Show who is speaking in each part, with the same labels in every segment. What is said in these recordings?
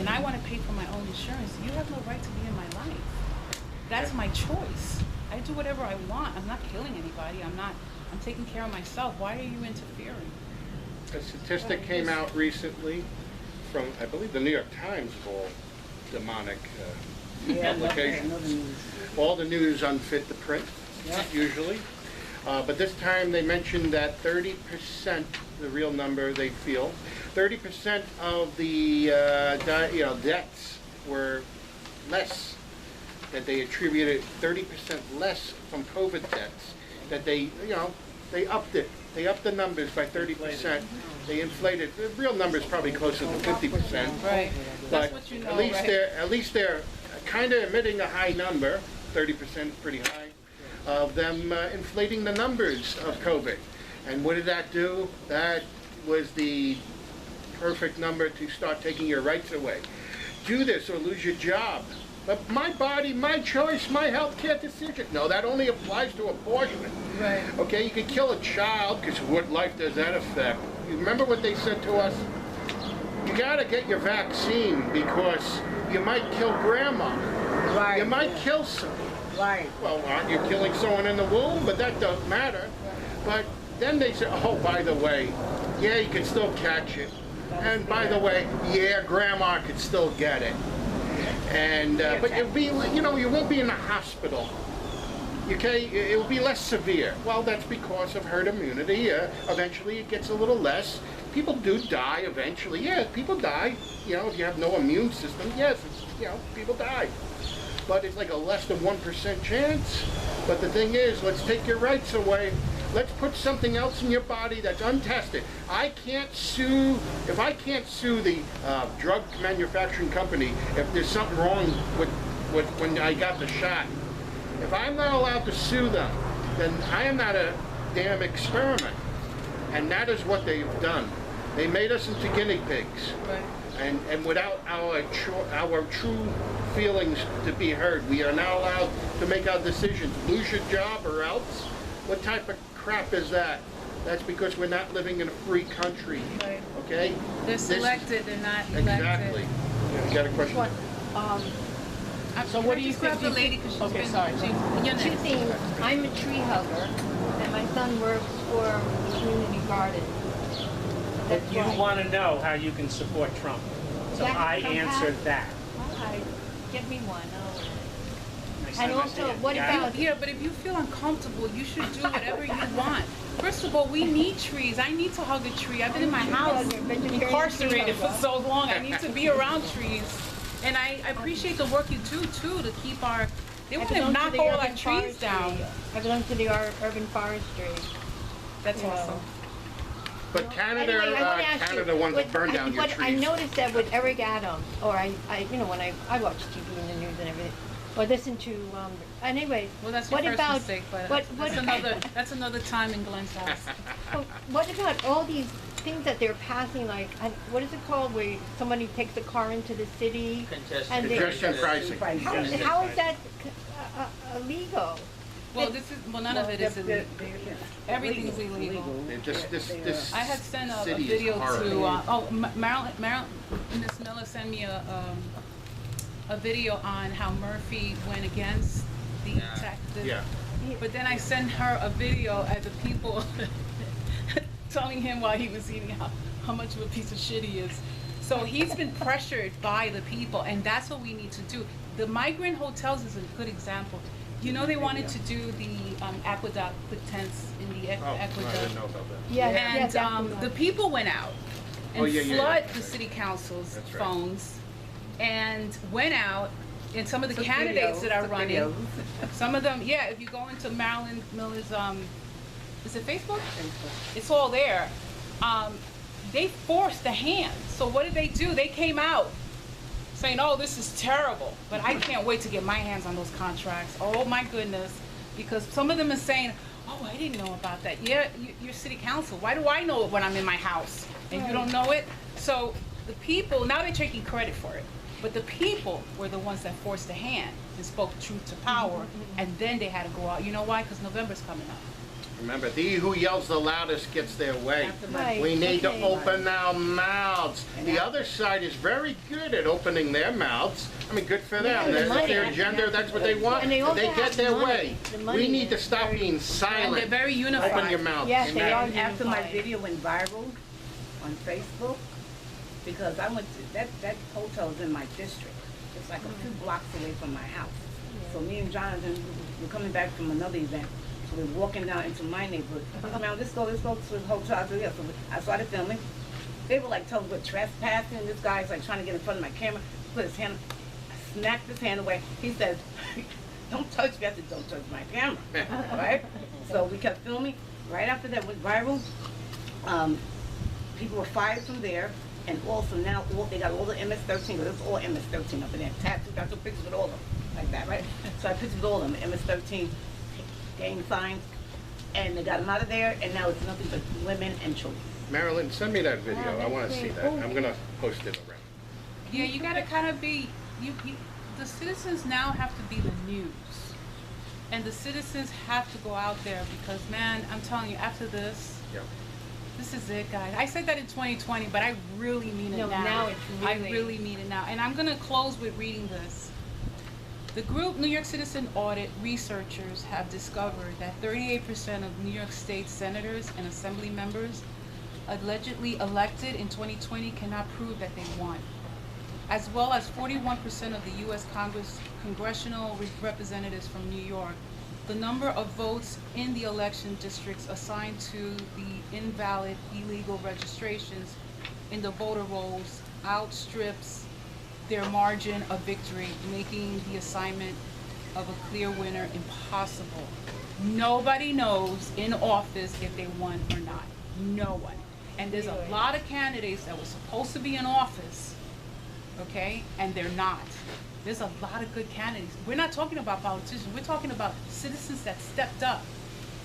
Speaker 1: and I want to pay for my own insurance, you have no right to be in my life. That's my choice. I do whatever I want. I'm not killing anybody. I'm taking care of myself. Why are you interfering?
Speaker 2: A statistic came out recently from, I believe, the New York Times of all demonic publications. All the news unfit to print, usually. But this time they mentioned that 30%, the real number they feel, 30% of the deaths were less, that they attributed 30% less from COVID deaths, that they upped it. They upped the numbers by 30%. They inflated. The real number is probably closer to 50%.
Speaker 1: Right.
Speaker 2: But
Speaker 1: That's what you know,
Speaker 2: at least they're kind of admitting a high number. 30% is pretty high. Of them inflating the numbers of COVID. And what did that do? That was the perfect number to start taking your rights away. Do this or lose your job. But my body, my choice, my health care decision. No, that only applies to abortion.
Speaker 1: Right.
Speaker 2: Okay, you can kill a child, because what life does that affect? You remember what they said to us? You gotta get your vaccine because you might kill grandma.
Speaker 3: Right.
Speaker 2: You might kill someone.
Speaker 3: Right.
Speaker 2: Well, aren't you killing someone in the womb? But that doesn't matter. But then they say, oh, by the way, yeah, you can still catch it. And by the way, yeah, grandma could still get it. And but it'll be, you won't be in the hospital. Okay, it will be less severe. Well, that's because of herd immunity. Eventually, it gets a little less. People do die eventually. Yeah, people die. If you have no immune system, yes, people die. But it's like a less than 1% chance. But the thing is, let's take your rights away. Let's put something else in your body that's untested. I can't sue, if I can't sue the drug manufacturing company if there's something wrong with when I got the shot. If I'm not allowed to sue them, then I am not a damn experiment. And that is what they've done. They made us into guinea pigs.
Speaker 1: Right.
Speaker 2: And without our true feelings to be heard, we are now allowed to make our decisions. Lose your job or else? What type of crap is that? That's because we're not living in a free country.
Speaker 1: Right.
Speaker 2: Okay?
Speaker 1: They're selected, they're not elected.
Speaker 2: Exactly. You got a question?
Speaker 3: What,
Speaker 1: So what do you think? The lady, because she's been,
Speaker 3: sorry.
Speaker 1: your
Speaker 3: two
Speaker 1: name.
Speaker 3: things. I'm a tree hugger, and my son works for the community garden.
Speaker 4: But
Speaker 3: That's
Speaker 4: you
Speaker 3: why.
Speaker 4: want to know how you can support Trump. So
Speaker 3: Yeah,
Speaker 4: I
Speaker 3: somehow.
Speaker 4: answered that.
Speaker 3: All right, give me one.
Speaker 4: My
Speaker 3: And
Speaker 4: son
Speaker 3: also,
Speaker 4: said,
Speaker 3: what
Speaker 4: yeah,
Speaker 3: about?
Speaker 1: Yeah, but if you feel uncomfortable, you should do whatever you want. First of all, we need trees. I need to hug a tree. I've been in my house incarcerated for so long. I need to be around trees. And I appreciate the work you do, too, to keep our... They want to knock all our trees down.
Speaker 3: I belong to the urban forestry.
Speaker 1: That's awesome.
Speaker 2: But Canada,
Speaker 3: Anyway, I wanna ask
Speaker 2: Canada
Speaker 3: you,
Speaker 2: wants to
Speaker 3: what-
Speaker 2: burn down your
Speaker 3: what I
Speaker 2: trees.
Speaker 3: noticed that with Eric Adams, or when I watch TV and the news and everything, or listen to, anyway.
Speaker 1: Well, that's your
Speaker 3: what
Speaker 1: first
Speaker 3: about,
Speaker 1: mistake, but that's another time in Glenn's house.
Speaker 3: what about all these things that they're passing, like, what is it called, where somebody takes a car into the city? And they-
Speaker 2: Congestion pricing.
Speaker 3: How is that illegal?
Speaker 1: Well, none of it is illegal. Everything is illegal.
Speaker 2: This
Speaker 1: I had sent a
Speaker 2: city is
Speaker 1: video
Speaker 2: horrible.
Speaker 1: to, Marilyn, Miss Miller sent me a video on how Murphy went against the detective.
Speaker 2: Yeah.
Speaker 1: But then I sent her a video of the people telling him while he was eating how much of a piece of shit he is. So he's been pressured by the people, and that's what we need to do. The migrant hotels is a good example. They wanted to do the aqueduct, put tents in the
Speaker 2: Oh, I
Speaker 1: aqueduct.
Speaker 2: didn't know about that.
Speaker 1: And the people went out and flood the city council's
Speaker 2: That's right.
Speaker 1: phones and went out, and some of the candidates that are running, some of them, if you go into Marilyn Miller's, is it Facebook? It's all there. They forced the hand. So what did they do? They came out saying, oh, this is terrible, but I can't wait to get my hands on those contracts. Oh my goodness, because some of them are saying, oh, I didn't know about that. Yeah, you're city council. Why do I know it when I'm in my house and you don't know it? So the people, now they're taking credit for it, but the people were the ones that forced the hand and spoke truth to power, and then they had to go out. You know why? Because November's coming up.
Speaker 2: Remember, he who yells the loudest gets their way.
Speaker 3: Right,
Speaker 2: We need
Speaker 3: okay.
Speaker 2: to open our mouths. The other side is very good at opening their mouths. I mean, good for them.
Speaker 3: the
Speaker 2: That's
Speaker 3: money.
Speaker 2: their agenda, that's what they want.
Speaker 3: And they also
Speaker 2: They get
Speaker 3: have
Speaker 2: their
Speaker 3: money.
Speaker 2: way.
Speaker 3: The money
Speaker 2: We need to
Speaker 3: is
Speaker 2: stop
Speaker 3: very-
Speaker 2: being
Speaker 1: And they're
Speaker 2: silent.
Speaker 1: very unified.
Speaker 2: Open your mouth.
Speaker 3: Yes, they
Speaker 2: Amen.
Speaker 3: are.
Speaker 5: And after my
Speaker 3: unified.
Speaker 5: video went viral on Facebook, because I went to, that hotel's in my district. It's like a few blocks away from my house. So me and Jonathan, we're coming back from another event. So we're walking down into my neighborhood. Now let's go to the hotel. I said, yeah. So I started filming. They were like telling me we're trespassing. This guy's like trying to get in front of my camera. Put his hand, I snapped his hand away. He said, don't touch me. I said, don't touch my camera. Right? So we kept filming. Right after that went viral. People were fired from there. And also now they got all the MS-13, because it's all MS-13 up in there. Tattoos, I took pictures with all of them, like that, right? So I pictures with all of them, MS-13, gang signs, and they got them out of there, and now it's nothing but women and children.
Speaker 2: Marilyn, send me that video.
Speaker 3: Wow,
Speaker 2: I want to
Speaker 3: that's
Speaker 2: see
Speaker 3: great.
Speaker 2: that. I'm going to post it around.
Speaker 1: Yeah, you gotta kind of be, the citizens now have to be the news. And the citizens have to go out there because, man, I'm telling you, after this,
Speaker 2: Yep.
Speaker 1: this is it, guys. I said that in 2020, but I really mean it
Speaker 3: No, now it's
Speaker 1: I
Speaker 3: really-
Speaker 1: really mean it now. And I'm gonna close with reading this. The group New York Citizen Audit researchers have discovered that 38% of New York State senators and assembly members allegedly elected in 2020 cannot prove that they won, as well as 41% of the U.S. congressional representatives from New York. The number of votes in the election districts assigned to the invalid illegal registrations in the voter rolls outstrips their margin of victory, making the assignment of a clear winner impossible. Nobody knows in office if they won or not. No one. And there's a lot of candidates that were supposed to be in office, okay, and they're not. There's a lot of good candidates. We're not talking about politicians. We're talking about citizens that stepped up,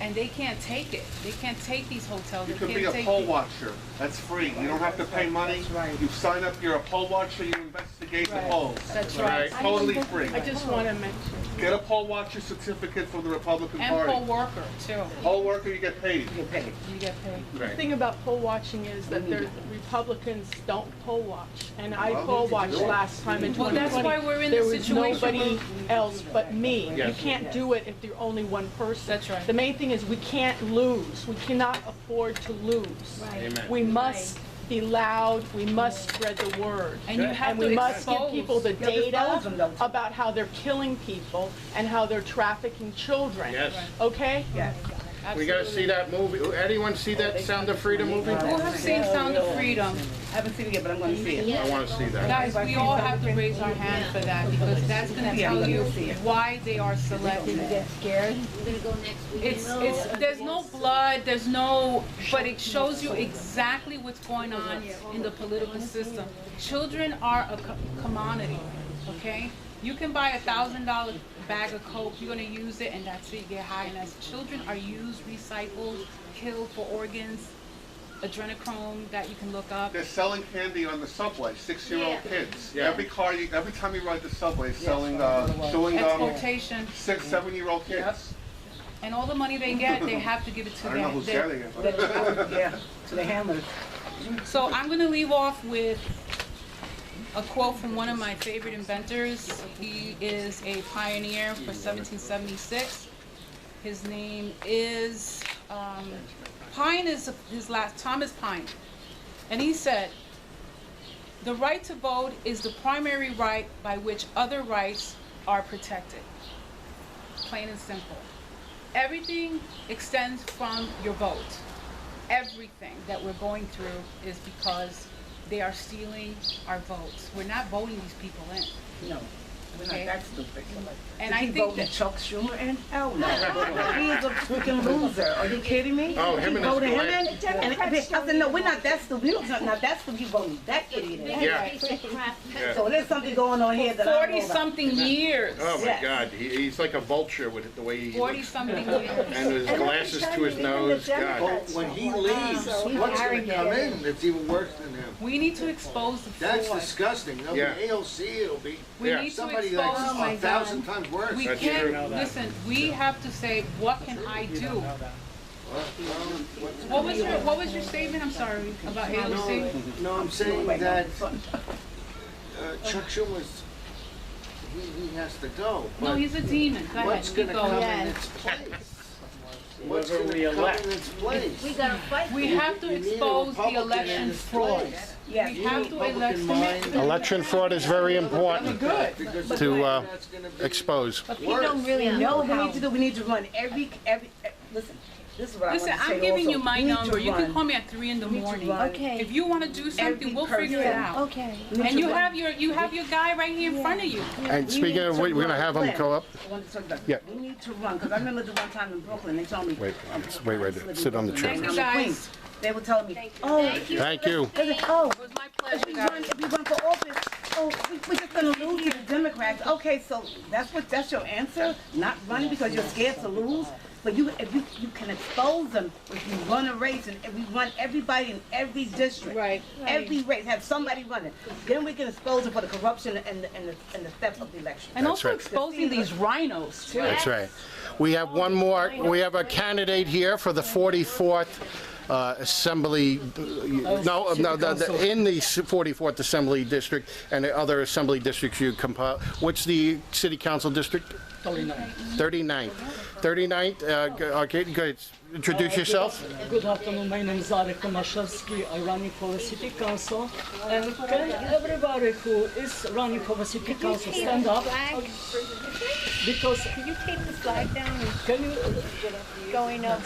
Speaker 1: and they can't take it. They can't take these hotels.
Speaker 6: You
Speaker 1: They
Speaker 6: can
Speaker 1: can't
Speaker 6: be a
Speaker 1: take
Speaker 6: poll
Speaker 1: the-
Speaker 6: watcher. That's free. You don't have to pay money.
Speaker 5: That's right.
Speaker 6: You sign up, you're a poll watcher, you investigate the
Speaker 5: Right.
Speaker 6: polls.
Speaker 1: That's
Speaker 2: Right.
Speaker 1: right.
Speaker 6: Totally free.
Speaker 7: I just want to mention,
Speaker 6: Get a poll watcher certificate from the Republican
Speaker 1: And poll
Speaker 6: Party.
Speaker 1: worker too.
Speaker 6: Poll worker, you get paid.
Speaker 5: You get paid.
Speaker 1: You get paid.
Speaker 7: the
Speaker 2: Right.
Speaker 7: thing about poll watching is that the Republicans don't poll watch. And I
Speaker 6: Well,
Speaker 7: poll
Speaker 6: you
Speaker 7: watched
Speaker 6: do it.
Speaker 7: last time in
Speaker 1: Well,
Speaker 7: 2020.
Speaker 1: that's why we're in
Speaker 7: There
Speaker 1: this
Speaker 7: was
Speaker 1: situation
Speaker 7: nobody
Speaker 1: where-
Speaker 7: else but me. You
Speaker 2: Yes.
Speaker 7: can't do it if you're only one person.
Speaker 1: That's right.
Speaker 7: The main thing is we can't lose. We cannot afford to lose.
Speaker 3: Right.
Speaker 2: Amen.
Speaker 7: We must be loud, we must spread the word.
Speaker 1: And you have
Speaker 7: And
Speaker 1: to
Speaker 7: we must give
Speaker 1: expose.
Speaker 7: people the
Speaker 5: You have to expose
Speaker 7: data
Speaker 5: them, though.
Speaker 7: about how they're killing people and how they're trafficking children.
Speaker 2: Yes.
Speaker 7: Okay?
Speaker 5: Yes.
Speaker 2: We got to see that movie. Anyone see that Sound of Freedom movie?
Speaker 1: Who have seen Sound of Freedom?
Speaker 5: I haven't seen it yet, but I'm going to see it.
Speaker 2: I want to see that.
Speaker 1: Guys, we all have to raise our hand for that because that's gonna
Speaker 5: Yeah, I'm
Speaker 1: tell
Speaker 5: gonna
Speaker 1: you
Speaker 5: see it.
Speaker 1: why they are selected.
Speaker 3: Get scared.
Speaker 1: It's there's no blood, there's no, but it shows you exactly what's going on in the political system. Children are a commodity, okay? You can buy $1,000 bag of Coke, you're gonna use it and that's it, you get high, and as children are used, recycled, killed for organs, adrenochrome that you can look up.
Speaker 6: They're selling candy on the subway, 6-year-old kids.
Speaker 2: Yeah.
Speaker 6: Every time you ride the subway, it's selling chewing gum,
Speaker 1: Exploitation,
Speaker 6: 6, 7-year-old kids.
Speaker 1: and all the money they get, they have to give it to
Speaker 6: I don't know who's
Speaker 1: their,
Speaker 6: getting
Speaker 5: The
Speaker 6: it.
Speaker 5: children, yeah, to the handlers.
Speaker 1: So I'm gonna leave off with a quote from one of my favorite inventors. He is a pioneer for 1776. His name is, Pine is his last, Thomas Pine. And he said, "The right to vote is the primary right by which other rights are protected." Plain and simple. Everything extends from your vote. Everything that we're going through is because they are stealing our votes. We're not voting these people in.
Speaker 5: No, we're not
Speaker 1: Okay.
Speaker 5: that stupid.
Speaker 1: And
Speaker 5: To
Speaker 1: I
Speaker 5: keep
Speaker 1: think
Speaker 5: voting
Speaker 1: that
Speaker 5: Chuck Schumer in? Hell no. He is a freaking loser. Are you kidding me?
Speaker 2: Oh, him
Speaker 5: Keep
Speaker 2: and his
Speaker 5: voting him
Speaker 2: glass-
Speaker 5: in? And I said, no, we're not that stupid. We're not that stupid. You voting that idiot in.
Speaker 2: Yeah.
Speaker 5: So there's something going on here that I don't know about.
Speaker 1: 40-something years.
Speaker 2: Oh my
Speaker 5: Yes.
Speaker 2: God, he's like a vulture with the way he looks.
Speaker 1: 40-something years.
Speaker 2: And his glasses to his nose. God.
Speaker 8: But when he leaves, what's going to come in that's even worse than him?
Speaker 1: We need to expose the
Speaker 8: That's
Speaker 1: fraud.
Speaker 8: disgusting. It'll
Speaker 2: Yeah.
Speaker 8: be AOC, it'll be
Speaker 1: We
Speaker 2: Yeah.
Speaker 1: need to
Speaker 8: somebody
Speaker 1: expose.
Speaker 8: like 1,000 times worse.
Speaker 1: We
Speaker 2: That's
Speaker 1: can't,
Speaker 2: true.
Speaker 1: listen, we have to say, what can I do? What was your statement? I'm sorry about AOC.
Speaker 8: No, I'm saying that Chuck Schumer's, he has to go.
Speaker 1: No, he's a demon. Go ahead.
Speaker 8: What's gonna come in
Speaker 3: Yes.
Speaker 8: its place? What's
Speaker 4: Whoever
Speaker 8: gonna
Speaker 4: we
Speaker 8: come
Speaker 4: elect.
Speaker 8: in its place?
Speaker 3: We gotta fight.
Speaker 1: We have to
Speaker 8: You need a
Speaker 1: expose the
Speaker 8: Republican
Speaker 1: election
Speaker 8: in its
Speaker 1: fraud.
Speaker 8: place.
Speaker 5: Yeah.
Speaker 1: We have to
Speaker 8: Republican
Speaker 1: elect
Speaker 8: mind.
Speaker 2: Election fraud is very important
Speaker 8: Because
Speaker 2: to
Speaker 8: that's gonna be
Speaker 2: expose.
Speaker 3: But people don't really know
Speaker 5: What we
Speaker 3: how.
Speaker 5: need to do, we need to run listen, this is what I want
Speaker 1: Listen,
Speaker 5: to say
Speaker 1: I'm giving
Speaker 5: also.
Speaker 1: you my
Speaker 5: We need to
Speaker 1: number. You can
Speaker 5: run-
Speaker 1: call me at 3 in the
Speaker 5: we need to
Speaker 1: morning.
Speaker 5: run
Speaker 3: Okay.
Speaker 1: If you want to do something, we'll figure it
Speaker 5: person.
Speaker 1: out.
Speaker 3: Okay.
Speaker 5: we need
Speaker 1: And
Speaker 5: to
Speaker 1: you
Speaker 5: run-
Speaker 1: have your guy right here in front of you.
Speaker 2: And
Speaker 5: We
Speaker 2: speaking
Speaker 5: need
Speaker 2: of
Speaker 5: to
Speaker 2: which, we're gonna
Speaker 5: run
Speaker 2: have them
Speaker 5: plan.
Speaker 2: go up.
Speaker 5: I want to talk about.
Speaker 2: Yeah.
Speaker 5: We need to run, because I remember the one time in Brooklyn, they told me.
Speaker 2: Wait,
Speaker 5: I'm
Speaker 2: wait,
Speaker 5: living
Speaker 2: sit on the
Speaker 5: in
Speaker 2: chair.
Speaker 1: Thank you,
Speaker 5: Brooklyn, I'm a
Speaker 1: guys.
Speaker 5: queen. They were telling me, oh,
Speaker 2: Thank you.
Speaker 5: they said, oh,
Speaker 1: It was my pleasure,
Speaker 5: if we run for office, oh, we're just gonna lose to the Democrats. Okay, so that's your answer? Not running because you're scared to lose? But if you can expose them if you run a race and if we run everybody in every district.
Speaker 3: Right.
Speaker 5: Every race, have somebody running. Then we can expose them for the corruption and the theft of the election.
Speaker 1: And
Speaker 2: That's
Speaker 1: also
Speaker 2: right.
Speaker 1: exposing these rhinos, too.
Speaker 2: That's right. We have one more. We have a candidate here for the 44th Assembly. In the 44th Assembly District and the other Assembly districts you compile. What's the City Council district? 39th. 39th. Arkadiuz, go ahead. Introduce yourself.
Speaker 9: Good afternoon, my name is Tomaszewski. I'm running for the City Council. And can everybody who is running for the City Council stand up? Because
Speaker 3: Can you take the flag down and
Speaker 9: can you,
Speaker 3: going up?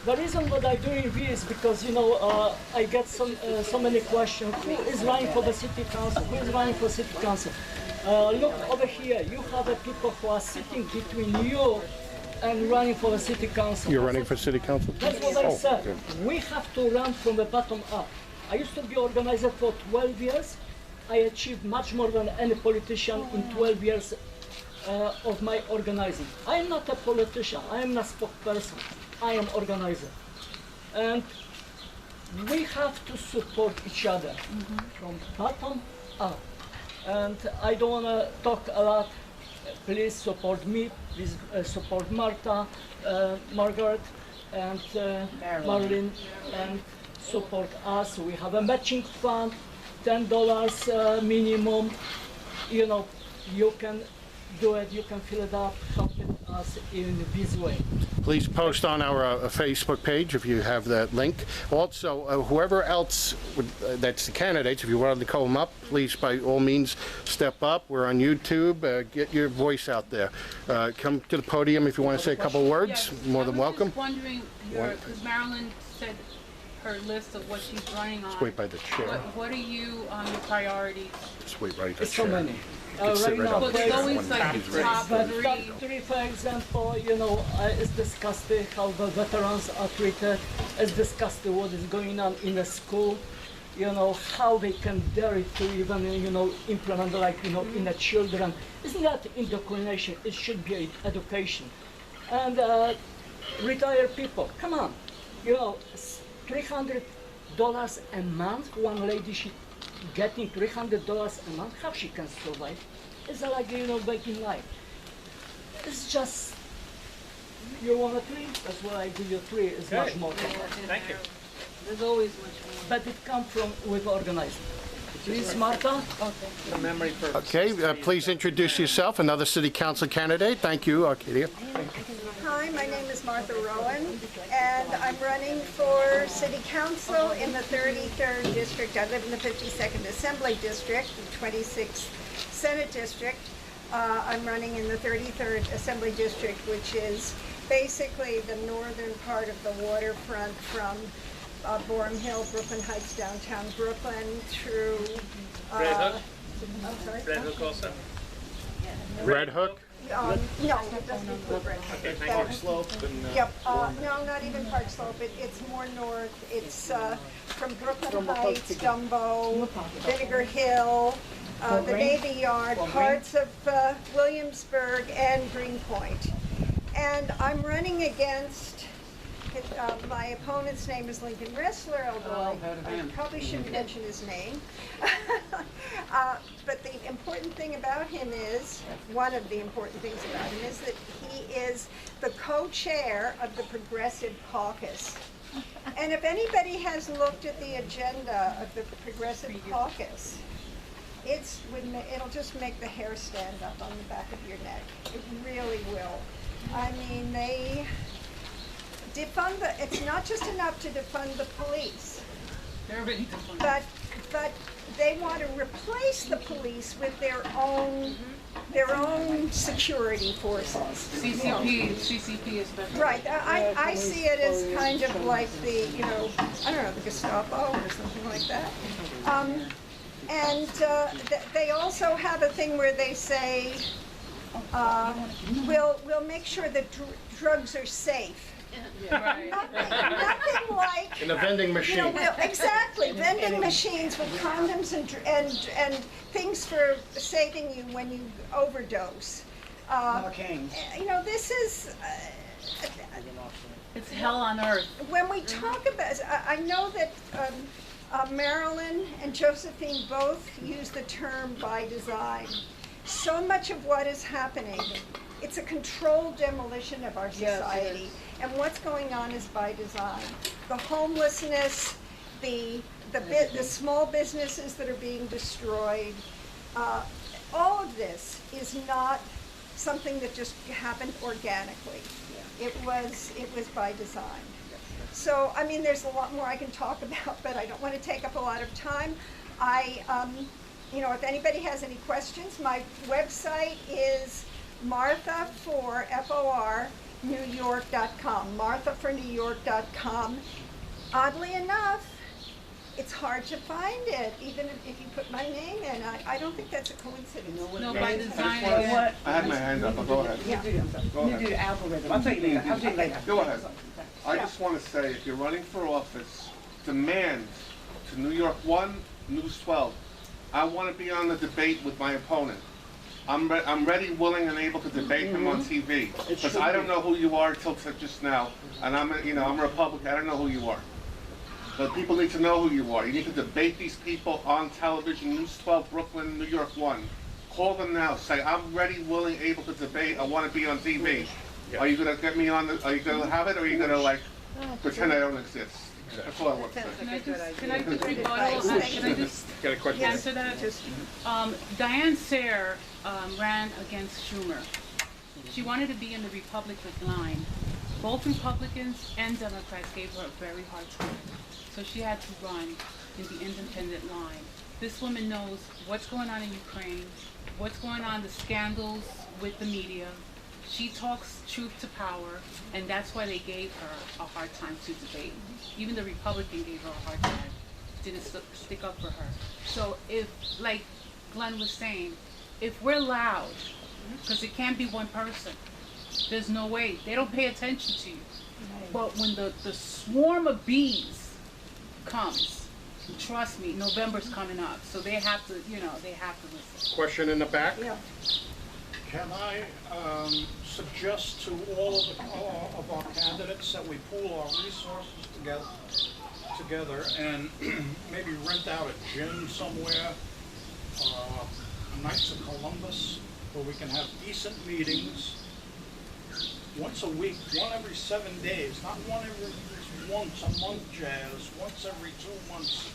Speaker 9: the reason what I'm doing this is because, you know, I get so many questions. Who is running for the City Council? Who is running for City Council? Look over here. You have the people who are sitting between you and running for the City Council.
Speaker 2: You're running for City Council?
Speaker 9: That's what I
Speaker 2: Oh,
Speaker 9: said.
Speaker 2: good.
Speaker 9: We have to run from the bottom up. I used to be organizer for 12 years. I achieved much more than any politician in 12 years of my organizing. I am not a politician. I am not a spokesperson. I am organizer. And we have to support each other from bottom up. And I don't want to talk a lot. Please support me. Please support Marta, Margaret, and Marlene, and support us. We have a matching fund, $10 minimum. You know, you can do it. You can fill it up. Help us in this way.
Speaker 2: Please post on our Facebook page if you have that link. Also, whoever else that's the candidates, if you wanted to call them up, please by all means step up. We're on YouTube. Get your voice out there. Come to the podium if you want to say a couple words. More than welcome.
Speaker 1: I was just wondering, because Marilyn said her list of what she's running on.
Speaker 2: Just wait by the chair.
Speaker 1: What are your priorities?
Speaker 2: Just wait right by the
Speaker 9: It's so
Speaker 2: chair.
Speaker 9: many.
Speaker 2: can sit
Speaker 9: Right
Speaker 2: right
Speaker 9: now,
Speaker 2: up
Speaker 1: Well,
Speaker 2: there.
Speaker 1: there's always like
Speaker 2: He's
Speaker 1: the
Speaker 2: ready.
Speaker 1: top
Speaker 9: but
Speaker 1: three.
Speaker 9: top three, for example, you know, it's discussed how the veterans are treated. It's discussed what is going on in the school. You know, how they can dare to even, you know, implement, like, you know, in the children. Isn't that indoctrination? It should be education. And retired people, come on. You know, $300 a month. One lady, she getting $300 a month. How she can survive? It's like, you know, making life. It's just, you want a tree? That's what I give you 3. It's much more.
Speaker 4: Thank you.
Speaker 1: There's always much more.
Speaker 9: But it comes from with organizing. Please, Marta.
Speaker 4: A memory for.
Speaker 2: Okay, please introduce yourself, another city council candidate. Thank you, Arkadiuz.
Speaker 10: Hi, my name is Martha Rowen, and I'm running for City Council in the 33rd District. I live in the 52nd Assembly District, the 26th Senate District. I'm running in the 33rd Assembly District, which is basically the northern part of the waterfront from Borum Hill, Brooklyn Heights, downtown Brooklyn, through...
Speaker 4: Red Hook?
Speaker 10: I'm sorry?
Speaker 4: Red Hook also?
Speaker 2: Red Hook?
Speaker 10: No, it doesn't include Red Hook.
Speaker 4: Okay, thank you.
Speaker 8: Slope and,
Speaker 10: Yep, no, not even Park Slope, it's more north, it's from Brooklyn Heights, Dumbo, Vinegar Hill, the Navy Yard, parts of Williamsburg, and Greenpoint. And I'm running against, my opponent's name is Lincoln Ressler, although I probably shouldn't mention his name. But the important thing about him is, one of the important things about him is that he is the co-chair of the Progressive Caucus. And if anybody has looked at the agenda of the Progressive Caucus, it'll just make the hair stand up on the back of your neck. It really will. I mean, they defund it's not just enough to defund the police.
Speaker 1: They're already defunded.
Speaker 10: But they want to replace the police with their own security forces.
Speaker 1: CCP especially.
Speaker 10: Right. I see it as kind of like the, I don't know, the Gestapo or something like that. They also have a thing where they say, we'll make sure that drugs are safe.
Speaker 1: Right.
Speaker 10: Nothing like
Speaker 2: In a vending machine.
Speaker 10: exactly, vending machines with condoms and things for saving you when you overdose. This is.
Speaker 1: It's hell on earth.
Speaker 10: When we talk about, I know that Marilyn and Josephine both use the term by design. So much of what is happening, it's a controlled demolition of our society. Yes. And what's going on is by design. The homelessness, the small businesses that are being destroyed, all of this is not something that just happened organically. Yeah. It was by design. So, I mean, there's a lot more I can talk about, but I don't want to take up a lot of time. If anybody has any questions, my website is MarthaForNewYork.com. MarthaForNewYork.com. Oddly enough, it's hard to find it, even if you put my name in. I don't think that's a coincidence.
Speaker 1: No, by design.
Speaker 6: I had my hand up, but go ahead.
Speaker 5: You do the algorithm. I'll tell you later.
Speaker 6: Go ahead. I just want to say, if you're running for office, demand to New York 1, News 12. I want to be on the debate with my opponent. I'm ready, willing, and able to debate him on TV, because I don't know who you are till just now, and I'm a Republican. I don't know who you are, but people need to know who you are. You need to debate these people on television. News 12, Brooklyn, New York 1. Call them now. Say, I'm ready, willing, able to debate. I want to be on TV. Are you going to get me on? Are you going to have it, or are you going to pretend I don't exist? That's all I want to say.
Speaker 1: Can I just rebuttal? Can I just answer that? Diane Sayre ran against Schumer. She wanted to be in the Republican line. Both Republicans and Democrats gave her a very hard time. So she had to run in the independent line. This woman knows what's going on in Ukraine, what's going on, the scandals with the media. She talks truth to power, and that's why they gave her a hard time to debate. Even the Republican gave her a hard time, didn't stick up for her. So if, like Glenn was saying, if we're loud, because it can't be one person, there's no way. They don't pay attention to you. But when the swarm of bees comes, trust me, November's coming up, so they have to, they have to listen.
Speaker 2: Question in the back?
Speaker 10: Yeah.
Speaker 11: Can I suggest to all of our candidates that we pool our resources together and maybe rent out a gym somewhere, Knights of Columbus, where we can have decent meetings once a week, one every 7 days, not once a month jazz, once every 2 months.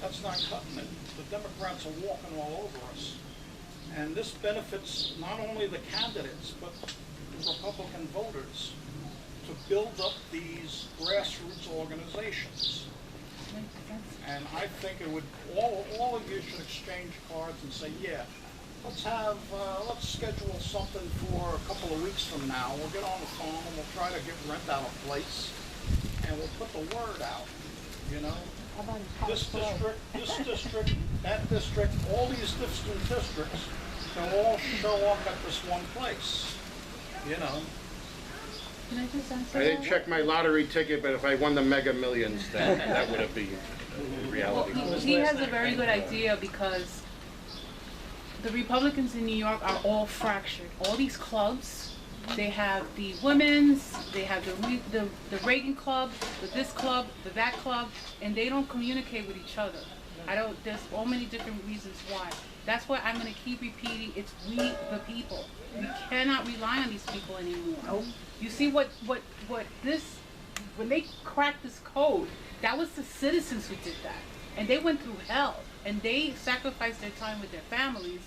Speaker 11: That's not cutting it. The Democrats are walking all over us. And this benefits not only the candidates, but the Republican voters to build up these grassroots organizations. And I think it would, all of you should exchange cards and say, yeah, let's schedule something for a couple of weeks from now. We'll get on the phone and we'll try to rent out a place, and we'll put the word out, This district, that district, all these different districts, they'll all show up at this one place,
Speaker 1: Can I just answer
Speaker 2: I didn't check my lottery ticket, but if I won the Mega Millions, that would have been reality.
Speaker 1: Well, he has a very good idea, because the Republicans in New York are all fractured. All these clubs, they have the women's, they have the Reagan Club, this club, that club, and they don't communicate with each other. There's so many different reasons why. That's why I'm going to keep repeating, it's we the people. We cannot rely on these people anymore.
Speaker 5: Nope.
Speaker 1: You see what this, when they cracked this code, that was the citizens who did that. And they went through hell. And they sacrificed their time with their families